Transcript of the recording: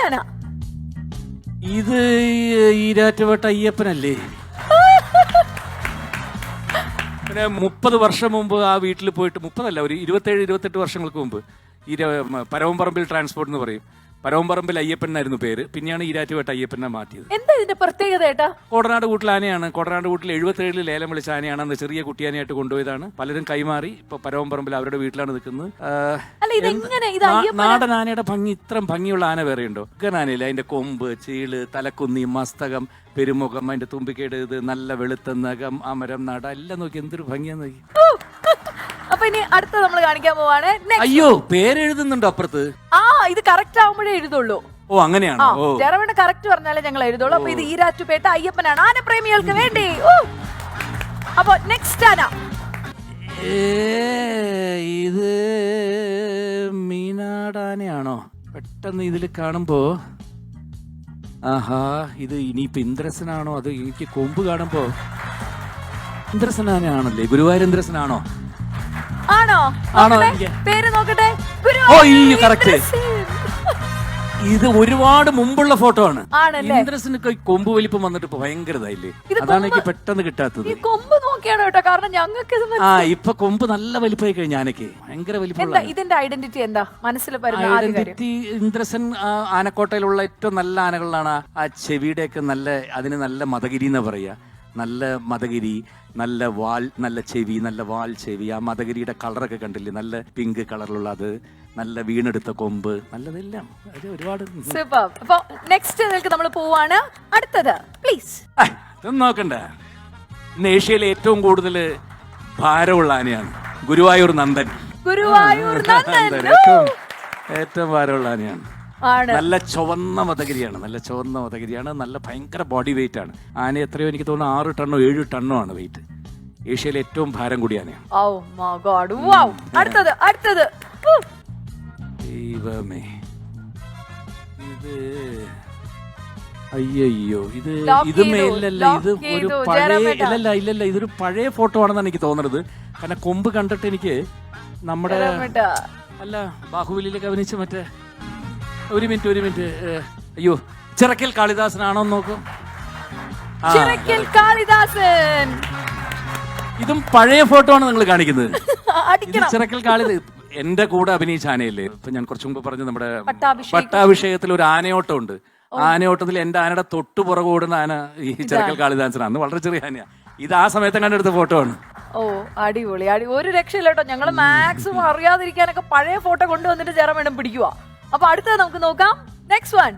ആന. ഇത് ഈരാറ്റുപേട്ട അയ്യപ്പനല്ലേ? പിന്നെ 30 വർഷം മുമ്പ് ആ വീട്ടിൽ പോയിട്ട്, 30 അല്ല, ഒരു 27-28 വർഷങ്ങൾക്ക് മുമ്പ് പരവംപറമ്പിൽ ട്രാൻസ്പോർട്ട് എന്ന് പറയും. പരവംപറമ്പിൽ അയ്യപ്പൻ എന്നായിരുന്നു പേര്. പിന്നെയാണ് ഈരാറ്റുപേട്ട അയ്യപ്പനെ മാറ്റിയത്. എന്താ ഇതിന്റെ പ്രത്യേകത ഏട്ടാ? കോടനാട് കൂട്ടിൽ ആനയാണ്. കോടനാട് കൂട്ടിൽ 77 ലേലം വിളിച്ച ആനയാണ്. അന്ന് ചെറിയ കുട്ടിയാനയായിട്ട് കൊണ്ടുപോയതാണ്. പലരും കൈമാറി ഇപ്പൊ പരവംപറമ്പിൽ അവരുടെ വീട്ടിലാണ് നിൽക്കുന്നത്. നാടൻ ആനയുടെ ഭംഗി, ഇത്രയും ഭംഗിയുള്ള ആന വേറെയുണ്ടോ? ആനയില്ല. അതിന്റെ കൊമ്പ്, ചീള്, തലക്കുന്നി, മസ്തകം, പെരുമുഖം, അതിന്റെ തുമ്പിക്കേട്, ഇത് നല്ല വെളുത്ത നഖം, അമരം, നട എല്ലാം നോക്കി എന്തൊരു ഭംഗിയാന്ന് നോക്കി. അപ്പൊ ഇനി അടുത്ത നമ്മൾ കാണിക്കാൻ പോവാണ്. അയ്യോ, പേരെഴുതുന്നുണ്ടോ അപ്പുറത്ത്? ഇത് കറക്റ്റ് ആവുമ്പോഴേ എഴുതുള്ളൂ. ഓ, അങ്ങനെയാണോ? ജെറോമിന് കറക്റ്റ് പറഞ്ഞാലേ ഞങ്ങൾ എഴുതുള്ളൂ. അപ്പൊ ഇത് ഈരാറ്റുപേട്ട അയ്യപ്പനാണ്, ആനപ്രേമികൾക്ക് വേണ്ടി. അപ്പൊ നെക്സ്റ്റ് ആന. ഇത് മീനാടാനയാണോ? പെട്ടെന്ന് ഇതിൽ കാണുമ്പോ, ആഹാ, ഇത് ഇനിയിപ്പോ ഇന്ദ്രസനാണോ? അത് എനിക്ക് കൊമ്പ് കാണുമ്പോ ഇന്ദ്രസനാനയാണല്ലേ? ഗുരുവായൂർ ഇന്ദ്രസനാണോ? ആണോ? പേര് നോക്കട്ടെ. കറക്റ്റ്. ഇത് ഒരുപാട് മുമ്പുള്ള ഫോട്ടോ ആണ്. ഇന്ദ്രസിന് കൊമ്പ് വലിപ്പം വന്നിട്ട് ഭയങ്കര ഇതായില്ലേ? അതാണ് എനിക്ക് പെട്ടെന്ന് കിട്ടാത്തത്. കൊമ്പ് നോക്കിയാണ് കേട്ടോ, കാരണം ഞങ്ങൾക്ക് ഇപ്പൊ കൊമ്പ് നല്ല വലിപ്പമായി കഴിഞ്ഞ ആനക്ക് ഭയങ്കര വലിപ്പം. ഇതിന്റെ ഐഡന്റിറ്റി എന്താ മനസ്സിൽ? ഐഡന്റിറ്റി, ഇന്ദ്രസൻ ആനക്കോട്ടയിലുള്ള ഏറ്റവും നല്ല ആനകളിലാണ്. ആ ചെവിയുടെ ഒക്കെ നല്ല, അതിന് നല്ല മദഗിരി എന്നാ പറയാ. നല്ല മദഗിരി, നല്ല വാൽ, നല്ല ചെവി, നല്ല വാൽ ചെവി. ആ മദഗിരിയുടെ കളറൊക്കെ കണ്ടില്ലേ? നല്ല പിങ്ക് കളറിലുള്ള അത്, നല്ല വീണെടുത്ത കൊമ്പ്, നല്ലതെല്ലാം ഒരുപാട്. അപ്പൊ നെക്സ്റ്റ് നമ്മൾ പോവാണ്. അടുത്തത് പ്ലീസ്. ഇതൊന്നും നോക്കണ്ട. ഇന്ന് ഏഷ്യയിലെ ഏറ്റവും കൂടുതൽ ഭാരമുള്ള ആനയാണ് ഗുരുവായൂർ നന്ദൻ. ഏറ്റവും ഭാരമുള്ള ആനയാണ്. നല്ല ചുവന്ന മദഗിരിയാണ്. നല്ല ഭയങ്കര ബോഡി വെയിറ്റ് ആണ്. ആന എത്രയോ, എനിക്ക് തോന്നുന്നു 6 ടണ്ണോ 7 ടണ്ണോ ആണ് വെയിറ്റ്. ഏഷ്യയിലെ ഏറ്റവും ഭാരം കൂടിയ ആനയാണ്. അടുത്തത് ദൈവമേ, ഇത് അയ്യോ, ഇത് മേലല്ല, ഇത് ഒരു പഴയ, ഇല്ലല്ല, ഇതൊരു പഴയ ഫോട്ടോ ആണെന്നാണ് എനിക്ക് തോന്നുന്നത്. കാരണം കൊമ്പ് കണ്ടിട്ട് എനിക്ക് നമ്മുടെ അല്ല, ബാഹുബലിയിലേക്ക് അഭിനയിച്ച മറ്റേ, ഒരു മിനിറ്റ്, അയ്യോ, ചിറക്കൽ കാളിദാസനാണോ നോക്കും. ഇതും പഴയ ഫോട്ടോ ആണ് നിങ്ങൾ കാണിക്കുന്നത്. ചിറക്കൽ കാളിദാസ് എന്റെ കൂടെ അഭിനയിച്ച ആനയല്ലേ? ഇപ്പൊ ഞാൻ കുറച്ചു മുമ്പ് പറഞ്ഞു, നമ്മുടെ പട്ടാഭിഷേകത്തിൽ ഒരു ആനയോട്ടം ഉണ്ട്. ആനയോട്ടത്തിൽ എന്റെ ആനയുടെ തൊട്ടു പുറകെ ഓടുന്ന ആന ഈ ചിറക്കൽ കാളിദാസനാണ്. വളരെ ചെറിയ ആനയാണ്. ഇത് ആ സമയത്ത് കണ്ടെടുത്ത ഫോട്ടോ ആണ്. അടിപൊളി. ഒരു രക്ഷയില്ല കേട്ടോ. ഞങ്ങള് മാക്സിമം അറിയാതിരിക്കാനൊക്കെ പഴയ ഫോട്ടോ കൊണ്ടുവന്നിട്ട് ജെറോമിനെ പിടിക്കുക. അപ്പൊ അടുത്തത് നമുക്ക് നോക്കാം. Next one.